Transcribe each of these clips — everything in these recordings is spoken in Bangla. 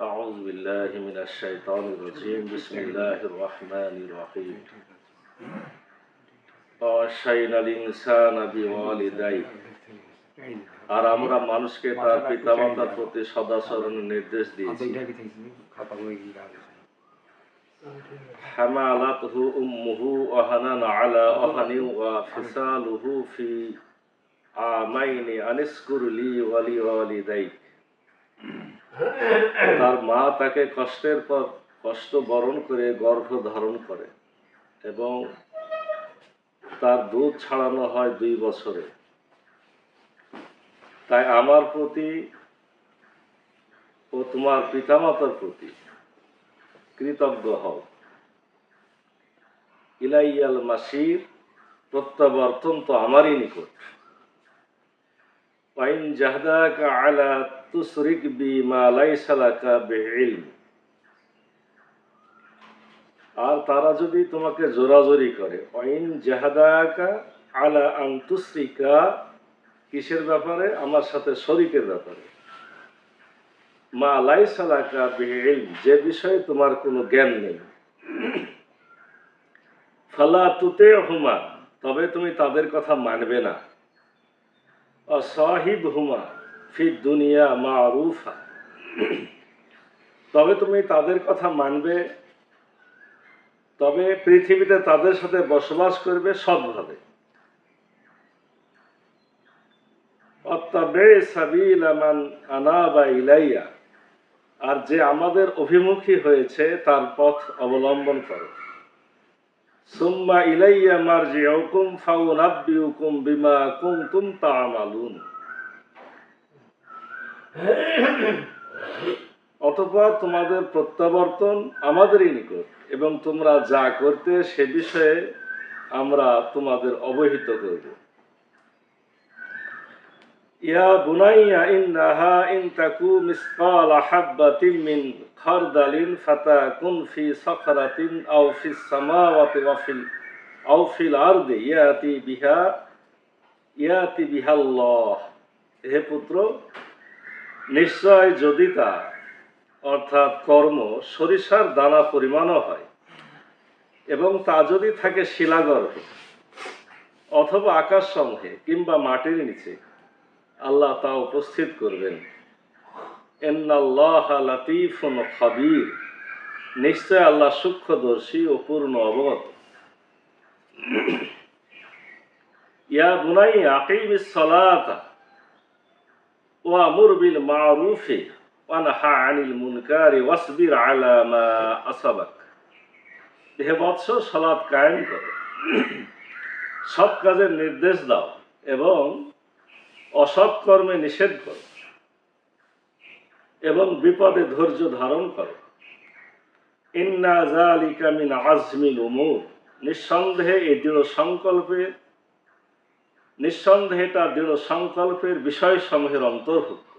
أعوذ بالله من الشيطان الرجيم بسم الله الرحمن الرحيم ووصينا الإنسان بوالديه আর আমরা মানুষকে তার পিতামাতার প্রতি সদাচরণের নির্দেশ দিয়েছি হামালাতহু উম্মুহু ওয়াহানান আলা ওয়াহানিন ওয়া ফিসালুহু ফি আমাইনি আনিশকুর লি ওয়া লিওয়ালিদাইক। তার মা তাকে কষ্টের পর কষ্ট বরণ করে গর্ভ ধারণ করে এবং তার দুধ ছাড়ানো হয় 2 বছরে। তাই আমার প্রতি ও তোমার পিতামাতার প্রতি কৃতজ্ঞ হও। ইলাইয়াল মাসির, প্রত্যাবর্তন তো আমারই নিকট। ওয়াইন জাহদাকা আলা তুশরিক বি মা লাইসা লাকা বিইলম, আর তারা যদি তোমাকে জোরাজোরি করে, ওয়াইন জাহদাকা আলা আন তুশরিকা, কিসের ব্যাপারে? আমার সাথে শরীকের ব্যাপারে। মা লাইসা লাকা বিইলম, যে বিষয়ে তোমার কোনো জ্ঞান নেই। ফালা তুতিহুমা, তবে তুমি তাদের কথা মানবে না। সাহিবহুমা ফিদ দুনিয়া মারুফা, তবে তুমি তাদের কথা মানবে, তবে পৃথিবীতে তাদের সাথে বসবাস করবে সৎভাবে। ওয়াত্তাবি সাবিলা মান আনাবা ইলাইয়া, আর যে আমাদের অভিমুখী হয়েছে তার পথ অবলম্বন করো। সুম্মা ইলাইয়া মারজিউকুম ফাউনাব্বিউকুম বিমা কুনতুম তা'মালুন, অতঃপর তোমাদের প্রত্যাবর্তন আমাদেরই নিকট এবং তোমরা যা করতে সে বিষয়ে আমরা তোমাদের অবহিত করব। ইয়া বুনাইয়া ইন্নাহা ইন তাকু মিসকালা হাববাতিন মিন খারদালিন ফাতাকুন ফি সাখরাতিন আও ফিস সামাওয়াতি আও ফিল আরদি ইয়াতি বিহাল্লাহ। হে পুত্র, নিশ্চয় যদি তা অর্থাৎ কর্ম সরিষার দানা পরিমাণও হয় এবং তা যদি থাকে শিলাগর্ভে অথবা আকাশ সমূহে কিংবা মাটির নিচে, আল্লাহ তা উপস্থিত করবেন। ইন্নাল্লাহা লাতীফুন খাবীর, নিশ্চয় আল্লাহ সূক্ষ্মদর্শী ও পূর্ণ অবগত। ইয়া বুনাইয়া আকিমিস সালাতা ওয়া মুর বিল মারুফি ওয়ানহা আনিল মুনকারি ওয়াসবির আলা মা আসাবাক। হে বৎস, সালাত কায়েম করো, সৎ কাজের নির্দেশ দাও এবং অসৎ কর্মে নিষেধ করো এবং বিপদে ধৈর্য ধারণ করো। ইন্না যালিকা মিন আজমিল উমুর, নিঃসন্দেহে এটা দৃঢ় সংকল্পের বিষয়সমূহের অন্তর্ভুক্ত।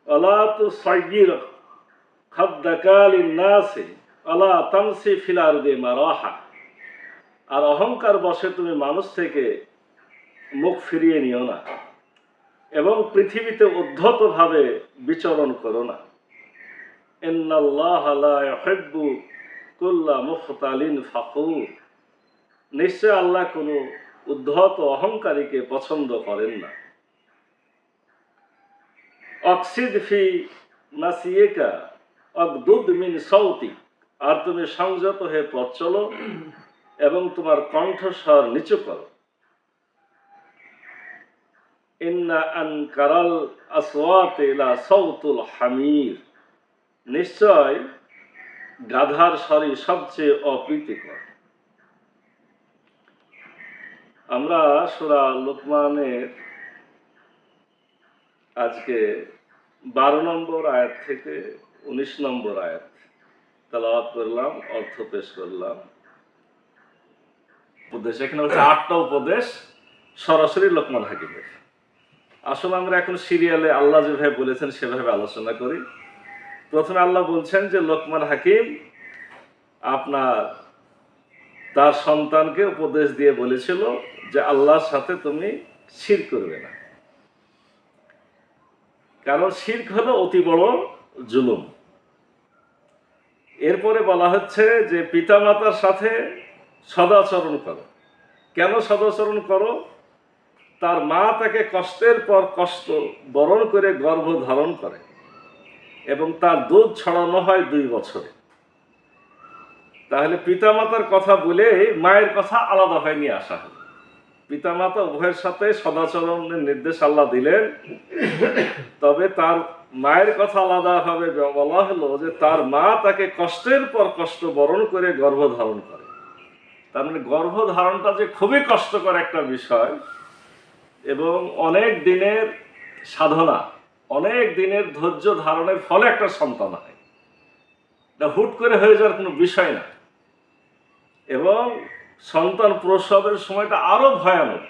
আলা তুসাইয়ির খাদ্দাকা লিন-নাসি আলা তামসি ফিল আরদি মারাহা, আর অহংকার বশে তুমি মানুষ থেকে মুখ ফিরিয়ে নিও না এবং পৃথিবীতে উদ্ধতভাবে বিচরণ করো না। ইন্নাল্লাহা লা ইউহিব্বু কুল্লা মুখতালিন ফাখুর, নিশ্চয় আল্লাহ কোনো উদ্ধত অহংকারীকে পছন্দ করেন না। অকসিদ ফি নাসিয়েকা অগদুদ মিন সাউতিক, আর তুমি সংযত হয়ে পথ চলো এবং তোমার কণ্ঠস্বর নিচু করো। ইন্না আনকারাল আসওয়াতি লা সাউতুল হামির, নিশ্চয় গাধার স্বরই সবচেয়ে অপ্রীতিকর। আমরা সূরা লুকমানের আজকে 12 নম্বর আয়াত থেকে 19 নম্বর আয়াত তেলাওয়াত করলাম, অর্থ পেশ করলাম। উপদেশ এখানে হচ্ছে 8টা উপদেশ সরাসরি লোকমান হাকিমের। আসলে আমরা এখন সিরিয়ালে আল্লাহ যেভাবে বলেছেন সেভাবে আলোচনা করি। প্রথমে আল্লাহ বলছেন যে লোকমান হাকিম তার সন্তানকে উপদেশ দিয়ে বলেছিল যে আল্লাহর সাথে তুমি শিরক করবে না। কারণ শিরক হলো অতি বড় জুলুম। এরপরে বলা হচ্ছে যে পিতামাতার সাথে সদাচরণ করো। কেন সদাচরণ করো? তার মা তাকে কষ্টের পর কষ্ট বরণ করে গর্ভ ধারণ করে এবং তার দুধ ছড়ানো হয় 2 বছরে। তাহলে পিতামাতার কথা বলে মায়ের কথা আলাদা হয়ে নিয়ে আসা হলো। পিতামাতা উভয়ের সাথে সদাচরণের নির্দেশ আল্লাহ দিলেন, তবে তার মায়ের কথা আলাদাভাবে বলা হলো যে তার মা তাকে কষ্টের পর কষ্ট বরণ করে গর্ভধারণ করে। তার মানে গর্ভধারণটা যে খুবই কষ্টকর একটা বিষয় এবং অনেক দিনের সাধনা, অনেক দিনের ধৈর্য ধারণের ফলে একটা সন্তান হয়। এটা হুট করে হয়ে যাওয়ার কোনো বিষয় না। এবং সন্তান প্রসবের সময়টা আরো ভয়ানক।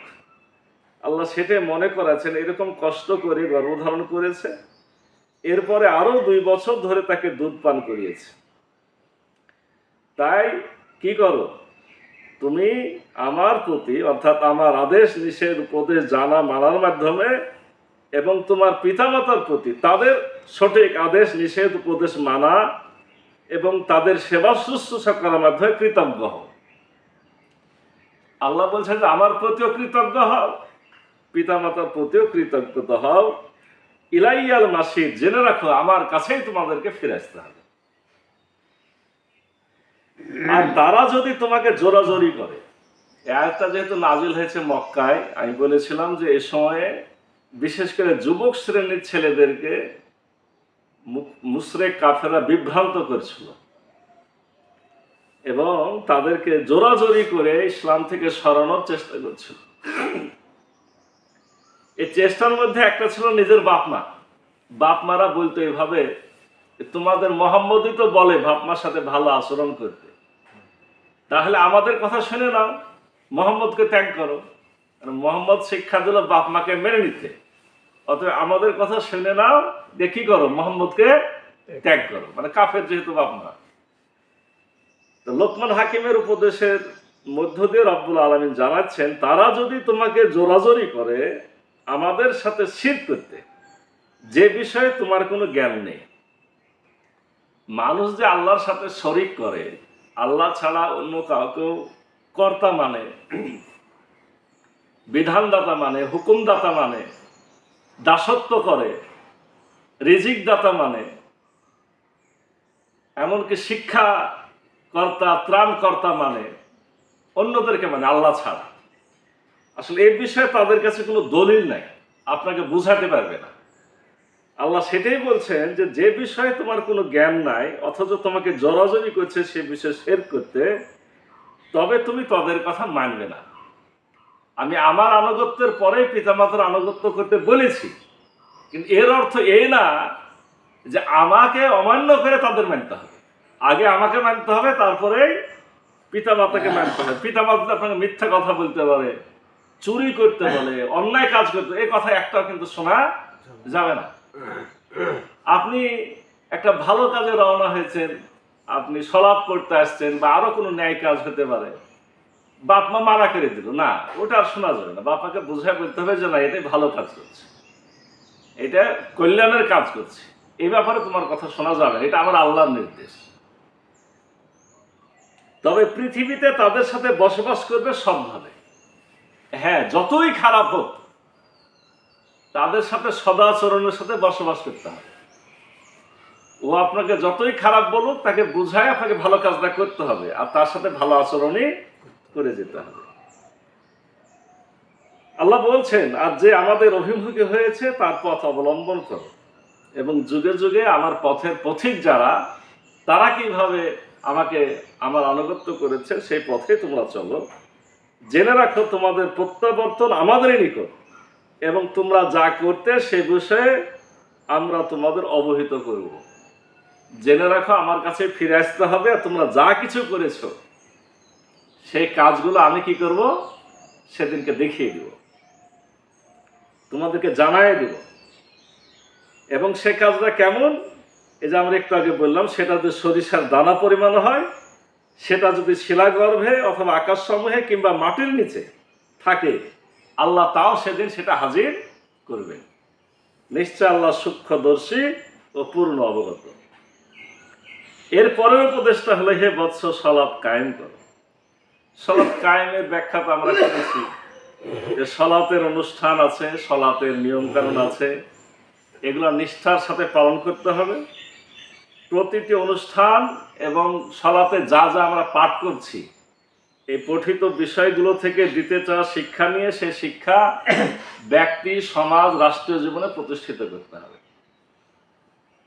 আল্লাহ সেটাই মনে করেছেন, এরকম কষ্ট করে গর্ভধারণ করেছে, এরপরে আরো 2 বছর ধরে তাকে দুধ পান করিয়েছে। তাই কি করো, তুমি আমার প্রতি অর্থাৎ আমার আদেশ নিষেধ উপদেশ জানা মানার মাধ্যমে এবং তোমার পিতামাতার প্রতি তাদের সঠিক আদেশ নিষেধ উপদেশ মানা এবং তাদের সেবা শুশ্রূষা করার মাধ্যমে কৃতজ্ঞ হও। আল্লাহ বলছেন যে আমার প্রতিও কৃতজ্ঞ হও, পিতামাতার প্রতিও কৃতজ্ঞতা হও। ইলাইয়াল মাসির, জেনে রাখো আমার কাছেই তোমাদেরকে ফিরে আসতে হবে। আর তারা যদি তোমাকে জোরাজোরি করে, এই আয়াতটা যেহেতু নাজিল হয়েছে মক্কায়, আমি বলেছিলাম যে এ সময়ে বিশেষ করে যুবক শ্রেণীর ছেলেদেরকে মুশরিক কাফেররা বিভ্রান্ত করছিল এবং তাদেরকে জোরাজোরি করে ইসলাম থেকে সরানোর চেষ্টা করছিল। এই চেষ্টার মধ্যে একটা ছিল নিজের বাপমা। বাপমারা বলতো এভাবে, তোমাদের মোহাম্মদই তো বলে বাপমার সাথে ভালো আচরণ করতে, তাহলে আমাদের কথা শুনে নাও, মোহাম্মদকে ত্যাগ করো। মোহাম্মদ শিক্ষা দিল বাপমাকে মেনে নিতে, অতএব আমাদের কথা শুনে নাও, দেখি করো মোহাম্মদকে ত্যাগ করো, মানে কাফের যেহেতু বাপমা। তো লোকমান হাকিমের উপদেশের মধ্য দিয়ে রব্বুল আলামিন জানাচ্ছেন, তারা যদি তোমাকে জোরাজোরি করে আমাদের সাথে শিরক করতে, যে বিষয়ে তোমার কোনো জ্ঞান নেই। মানুষ যে আল্লাহর সাথে শরিক করে, আল্লাহ ছাড়া অন্য কাউকেও কর্তা মানে, বিধানদাতা মানে, হুকুমদাতা মানে, দাসত্ব করে, রিজিক দাতা মানে, এমনকি শিক্ষা কর্তা ত্রাণকর্তা মানে, অন্যদেরকে মানে আল্লাহ ছাড়া। আসলে এই বিষয়ে তাদের কাছে কোনো দলিল নাই, আপনাকে বুঝাতে পারবে না। আল্লাহ সেটাই বলছেন যে যে বিষয়ে তোমার কোনো জ্ঞান নাই অথচ তোমাকে জোরাজোরি করছে সে বিষয়ে শিরক করতে, তবে তুমি তাদের কথা মানবে না। আমি আমার আনুগত্যের পরে পিতামাতার আনুগত্য করতে বলেছি, কিন্তু এর অর্থ এই না যে আমাকে অমান্য করে তাদের মানতে হবে। আগে আমাকে মানতে হবে, তারপরে পিতামাতাকে মানতে হবে। পিতামাতা আপনাকে মিথ্যা কথা বলতে পারে, চুরি করতে বলে, অন্যায় কাজ করতে, এই কথা একটাও কিন্তু শোনা যাবে না। আপনি একটা ভালো কাজে রওনা হয়েছেন, আপনি সলাপ করতে আসছেন বা আরো কোনো ন্যায় কাজ হতে পারে, বাপ মা মানা করে দিল, না ওটা আর শোনা যাবে না। বাপাকে বোঝায় বলতে হবে যে না, এটাই ভালো কাজ করছে, এটা কল্যাণের কাজ করছে, এই ব্যাপারে তোমার কথা শোনা যাবে না, এটা আমার আল্লাহর নির্দেশ। তবে পৃথিবীতে তাদের সাথে বসবাস করবে সবভাবে। হ্যাঁ, যতই খারাপ হোক তাদের সাথে সদাচরণের সাথে বসবাস করতে হবে। ও আপনাকে যতই খারাপ বলুক, তাকে বুঝায় আপনাকে ভালো কাজটা করতে হবে আর তার সাথে ভালো আচরণই করে যেতে হবে। আল্লাহ বলছেন, আর যে আমাদের অভিমুখী হয়েছে তার পথ অবলম্বন করো এবং যুগে যুগে আমার পথের পথিক যারা, তারা কিভাবে আমাকে আমার আনুগত্য করেছে সেই পথে তোমরা চলো। জেনে রাখো তোমাদের প্রত্যাবর্তন আমাদেরই নিকট এবং তোমরা যা করতে সে বিষয়ে আমরা তোমাদের অবহিত করব। জেনে রাখো আমার কাছে ফিরে আসতে হবে, আর তোমরা যা কিছু করেছো সেই কাজগুলো আমি কি করব, সেদিনকে দেখিয়ে দিব, তোমাদেরকে জানাই দিব। এবং সে কাজটা কেমন, এই যে আমরা একটু আগে বললাম, সেটা যদি সরিষার দানা পরিমাণ হয়, সেটা যদি শিলাগর্ভে অথবা আকাশ সমূহে কিংবা মাটির নিচে থাকে, আল্লাহ তাও সেদিন সেটা হাজির করবেন। নিশ্চয় আল্লাহ সূক্ষ্মদর্শী ও পূর্ণ অবগত। এর পরের উপদেশটা হলো, হে বৎস, সালাত কায়েম করো। সালাত কায়েমের ব্যাখ্যা তো আমরা করেছি যে সালাতের অনুষ্ঠান আছে, সালাতের নিয়ম কানুন আছে, এগুলো নিষ্ঠার সাথে পালন করতে হবে। প্রতিটি অনুষ্ঠান এবং সালাতে যা যা আমরা পাঠ করছি, এই পঠিত বিষয়গুলো থেকে দিতে চাওয়া শিক্ষা নিয়ে সেই শিক্ষা ব্যক্তি, সমাজ, রাষ্ট্রীয় জীবনে প্রতিষ্ঠিত করতে হবে।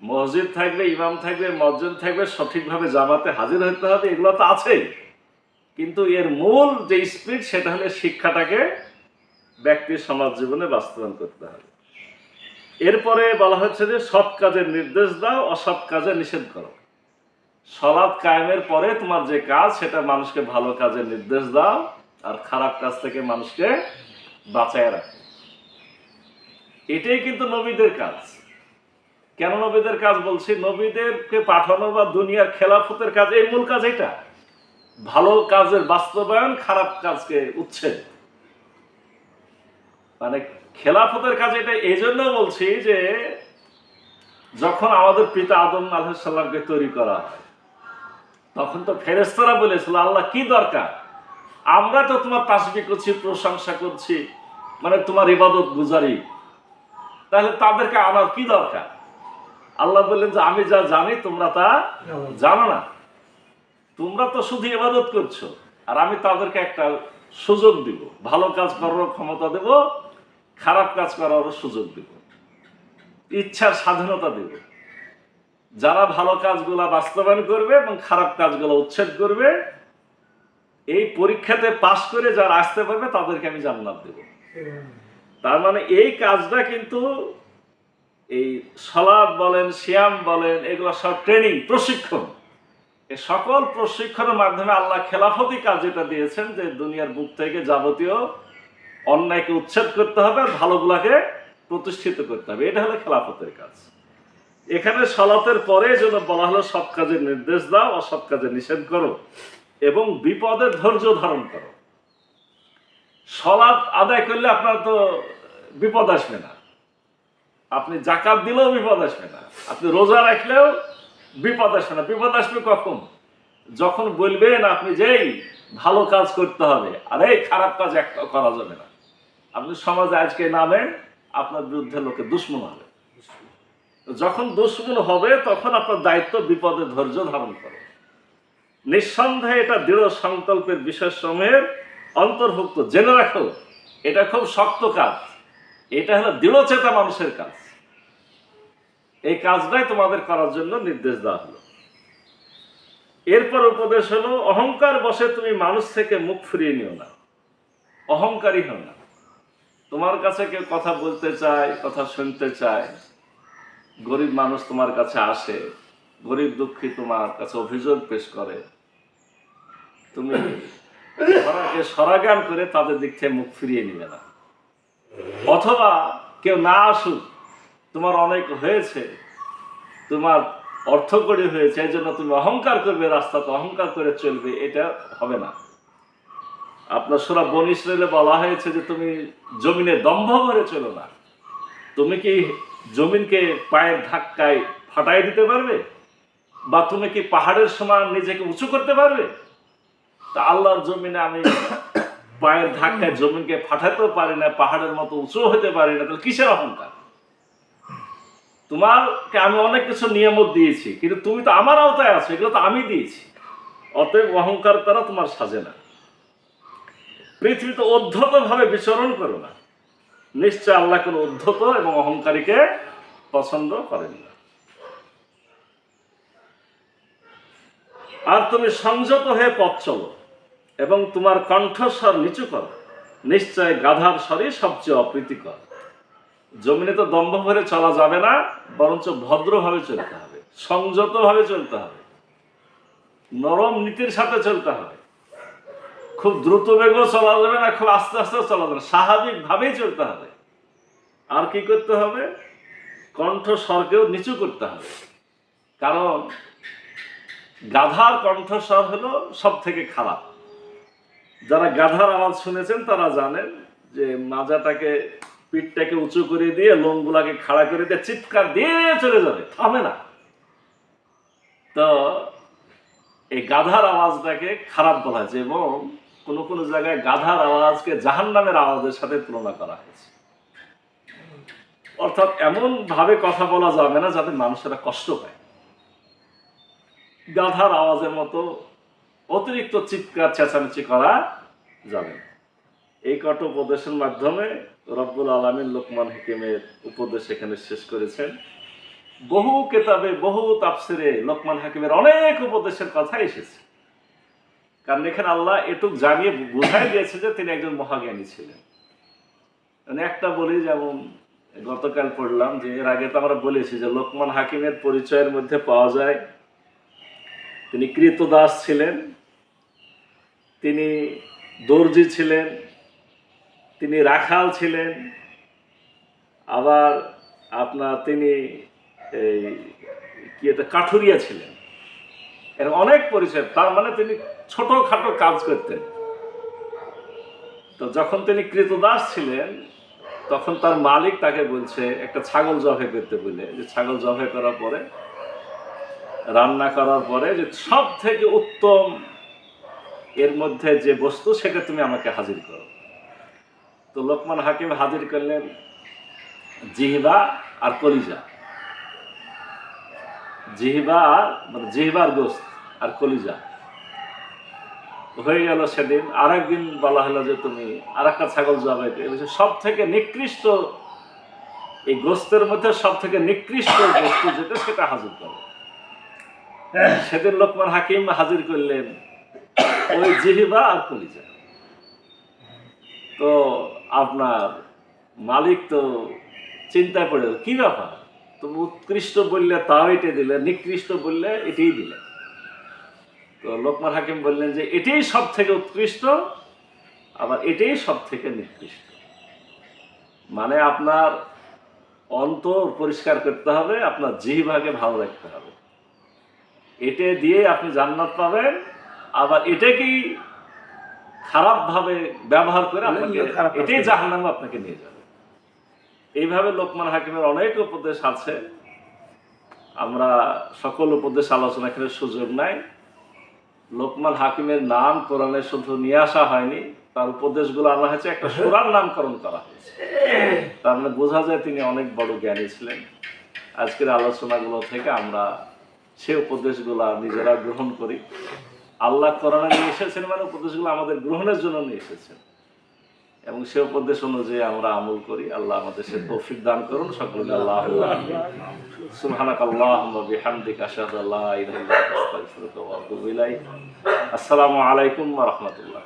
মসজিদ থাকবে, ইমাম থাকবে, মসজিদ থাকবে, সঠিকভাবে জামাতে হাজির হতে হবে, এগুলো তো আছেই, কিন্তু এর মূল যে স্পিরিট সেটা হলে শিক্ষাটাকে ব্যক্তি, সমাজ জীবনে বাস্তবায়ন করতে হবে। এরপরে বলা হচ্ছে যে সৎ কাজের নির্দেশ দাও, অসৎ কাজে নিষেধ করো। সালাত কায়েমের পরে তোমার যে কাজ, সেটা মানুষকে ভালো কাজের নির্দেশ দাও আর খারাপ কাজ থেকে মানুষকে বাঁচায় রাখো। এটাই কিন্তু নবীদের কাজ। কেন নবীদের কাজ বলছি? নবীদেরকে পাঠানো বা দুনিয়ার খেলাফতের কাজ, এই মূল কাজ এটা। ভালো কাজের বাস্তবায়ন, খারাপ কাজকে উচ্ছেদ। মানে খেলাফতের কাজ এটা এই জন্য বলছি যে যখন আমাদের পিতা আদম আলাইহিস সালামকে তৈরি করা হয়, তখন তো ফেরেশতারা বলেছিল, আল্লাহ কি দরকার, আমরা তো তোমার তাসবিহ করছি, প্রশংসা করছি, মানে তোমার ইবাদত গুজারি, তাহলে তাদেরকে আনার কি দরকার? আল্লাহ বললেন যে আমি যা জানি তোমরা তা জানো না, তোমরা তো শুধু ইবাদত করছো, আর আমি তাদেরকে একটা সুযোগ দিব, ভালো কাজ করার ক্ষমতা দেব, খারাপ কাজ করারও সুযোগ দিব, ইচ্ছার স্বাধীনতা দেব। যারা ভালো কাজগুলো বাস্তবায়ন করবে এবং খারাপ কাজগুলো উচ্ছেদ করবে, এই পরীক্ষাতে পাশ করে যারা আসতে পারবে তাদেরকে আমি জান্নাত দেব। তার মানে এই কাজটা কিন্তু এই সালাত বলেন, সিয়াম বলেন, এগুলো সব ট্রেনিং, প্রশিক্ষণ। এই সকল প্রশিক্ষণের মাধ্যমে আল্লাহ খেলাফতি কাজ যেটা দিয়েছেন, যে দুনিয়ার বুক থেকে যাবতীয় অন্যায়কে উচ্ছেদ করতে হবে আর ভালোগুলাকে প্রতিষ্ঠিত করতে হবে, এটা হলো খেলাফতের কাজ। এখানে সালাতের পরে যেন বলা হলো সৎ কাজের নির্দেশ দাও, অসৎ কাজে নিষেধ করো এবং বিপদে ধৈর্য ধারণ করো। সালাত আদায় করলে আপনার তো বিপদ আসবে না, আপনি জাকাত দিলেও বিপদ আসবে না, আপনি রোজা রাখলেও বিপদ আসবে না। বিপদ আসবে কখন? যখন বলবেন আপনি যেই ভালো কাজ করতে হবে আর এই খারাপ কাজ একটা করা যাবে না। আপনি সমাজে আজকে নামেন, আপনার বিরুদ্ধে লোকে দুশ্মন হবে। যখন দুশ্মন হবে তখন আপনার দায়িত্ব বিপদে ধৈর্য ধারণ করো। নিঃসন্দেহে এটা দৃঢ় সংকল্পের বিষয় সমূহের অন্তর্ভুক্ত। জেনে রাখো, এটা খুব শক্ত কাজ, এটা হলো দৃঢ়চেতা মানুষের কাজ। এই কাজটাই তোমাদের করার জন্য নির্দেশ দেওয়া হলো। এরপর উপদেশ হলো, অহংকার বশে তুমি মানুষ থেকে মুখ ফিরিয়ে নিও না, অহংকারী হও না। তোমার কাছে কেউ কথা বলতে চায়, কথা শুনতে চায়, গরিব মানুষ তোমার কাছে আসে, গরিব দুঃখী তোমার কাছে অভিযোগ পেশ করে, তুমি সরাগান করে তাদের দিক থেকে মুখ ফিরিয়ে নিবে না। অথবা কেউ না আসুক, তোমার অনেক হয়েছে, তোমার অর্থ কড়ি হয়েছে, এই জন্য তুমি অহংকার করবে, রাস্তাতে অহংকার করে চলবে, এটা হবে না। আপনার সূরা বনী ইসরাঈলে বলা হয়েছে যে তুমি জমিনে দম্ভ করে চলো না। তুমি কি জমিনকে পায়ের ধাক্কায় ফাটাই দিতে পারবে? বা তুমি কি পাহাড়ের সমান নিজেকে উঁচু করতে পারবে? তা আল্লাহর জমিনে আমি পায়ের ধাক্কায় জমিনকে ফাটাতেও পারি না, পাহাড়ের মতো উঁচু হতে পারি না, তাহলে কিসের অহংকার? তোমাকে আমি অনেক কিছু নিয়ামত দিয়েছি, কিন্তু তুমি তো আমার আওতায় আছো, এগুলো তো আমি দিয়েছি। অতএব অহংকার করা তোমার সাজে না। পৃথিবীতে উদ্ধত ভাবে বিচরণ করো না, নিশ্চয় আল্লাহ কোন উদ্ধত এবং অহংকারীকে পছন্দ করেন না। আর তুমি সংযত হয়ে পথ চলো এবং তোমার কণ্ঠস্বর নিচু করো, নিশ্চয় গাধার স্বরই সবচেয়ে অপ্রীতিকর। জমিনে তো দম্ভ ভরে চলা যাবে না, বরঞ্চ ভদ্রভাবে চলতে হবে, সংযতভাবে চলতে হবে, নরম নীতির সাথে চলতে হবে। খুব দ্রুত বেগেও চলা যাবে না, খুব আস্তে আস্তেও চলা যাবে না, স্বাভাবিক ভাবেই চলতে হবে। আর কি করতে হবে? কণ্ঠস্বরকেও নিচু করতে হবে। কারণ গাধার কণ্ঠস্বর হলো সব থেকে খারাপ। যারা গাধার আওয়াজ শুনেছেন তারা জানেন যে মাজাটাকে পিঠটাকে উঁচু করে দিয়ে লোমগুলাকে খাড়া করে দিয়ে চিৎকার দিয়ে চলে যাবে, থামে না। তো এই গাধার আওয়াজটাকে খারাপ বলা হয়েছে এবং কোনো কোনো জায়গায় গাধার আওয়াজকে জাহান্নামের আওয়াজের সাথে তুলনা করা হয়েছে। অর্থাৎ এমন ভাবে কথা বলা যাবে না যাতে মানুষেরা কষ্ট পায়। গাধার আওয়াজের মতো অতিরিক্ত চিৎকার চেঁচামেচি করা যাবে না। এই কট উপদেশের মাধ্যমে রব্বুল আলামিন লোকমান হাকিমের উপদেশ এখানে শেষ করেছেন। বহু কেতাবে বহু তাফসিরে লোকমান হাকিমের অনেক উপদেশের কথা এসেছে, কারণ এখানে আল্লাহ এটুক জানিয়ে বোঝাই দিয়েছে যে তিনি একজন মহাজ্ঞানী ছিলেন। মানে একটা বলি, যেমন গতকাল পড়লাম যে এর আগে তো আমরা বলেছি যে লোকমান হাকিমের পরিচয়ের মধ্যে পাওয়া যায় তিনি কৃতদাস ছিলেন, তিনি দর্জি ছিলেন, তিনি রাখাল ছিলেন, আবার তিনি এই কি এটা কাঠুরিয়া ছিলেন। এর অনেক পরিচয়। তার মানে তিনি ছোটখাটো কাজ করতেন। তো যখন তিনি কৃতদাস ছিলেন তখন তার মালিক তাকে বলছে একটা ছাগল জবাই করতে বলে, যে ছাগল জবাই করার পরে রান্না করার পরে যে সব থেকে উত্তম এর মধ্যে যে বস্তু সেটা তুমি আমাকে হাজির করো। তো লোকমান হাকিম হাজির করলেন জিহবা আর কলিজা। জিহবা মানে জিহবার গোস্ত আর কলিজা হয়ে গেল। সেদিন আর একদিন বলা হলো যে তুমি আর একটা ছাগল জবাই করে, সব থেকে নিকৃষ্ট এই গোস্তের মধ্যে সব থেকে নিকৃষ্ট বস্তু যেটা সেটা হাজির করো। সেদিন লোকমান হাকিম হাজির করলেন ওই জিহবা আর কলিজা। তো আপনার মালিক তো চিন্তায় পড়ে গেল, কি ব্যাপার, তুমি উৎকৃষ্ট বললে তাও এটাই দিলে, নিকৃষ্ট বললে এটাই দিলে। তো লোকমান হাকিম বললেন যে এটাই সব থেকে উৎকৃষ্ট, আবার এটাই সব থেকে নিকৃষ্ট। মানে আপনার অন্তর পরিষ্কার করতে হবে, আপনার জিহ্বাকে ভালো রাখতে হবে, এটা দিয়ে আপনি জান্নাত পাবেন। আবার এটাকেই খারাপভাবে ব্যবহার করে আপনাকে এটাই জাহান্নামে আপনাকে নিয়ে যাবে। এইভাবে লোকমান হাকিমের অনেক উপদেশ আছে। আমরা সকল উপদেশ আলোচনা করে সুযোগ নাই। লোকমান হাকিমের নাম কোরআনে শুধু নিয়ে আসা হয়নি, তার উপদেশগুলো আনা হয়েছে, একটা সূরার নামকরণ করা হয়েছে। তার মানে বোঝা যায় তিনি অনেক বড় জ্ঞানী ছিলেন। আজকের আলোচনাগুলো থেকে আমরা সে উপদেশগুলো নিজেরা গ্রহণ করি। আল্লাহ কোরআনে নিয়ে এসেছেন মানে উপদেশগুলো আমাদের গ্রহণের জন্য নিয়ে এসেছেন, এবং সে উপদেশ অনুযায়ী আমরা আমল করি। আল্লাহ আমাদের সে তৌফিক দান করুন। সকলকে আল্লাহ সুবহানাকাল্লাহুম্মা বিহামদিকা আশহাদু আল্লা ইলাহা ইল্লা আনতা আস্তাগফিরুকা ওয়া আতুবু ইলাইক। আসসালামু আলাইকুম ওয়া রাহমাতুল্লাহ।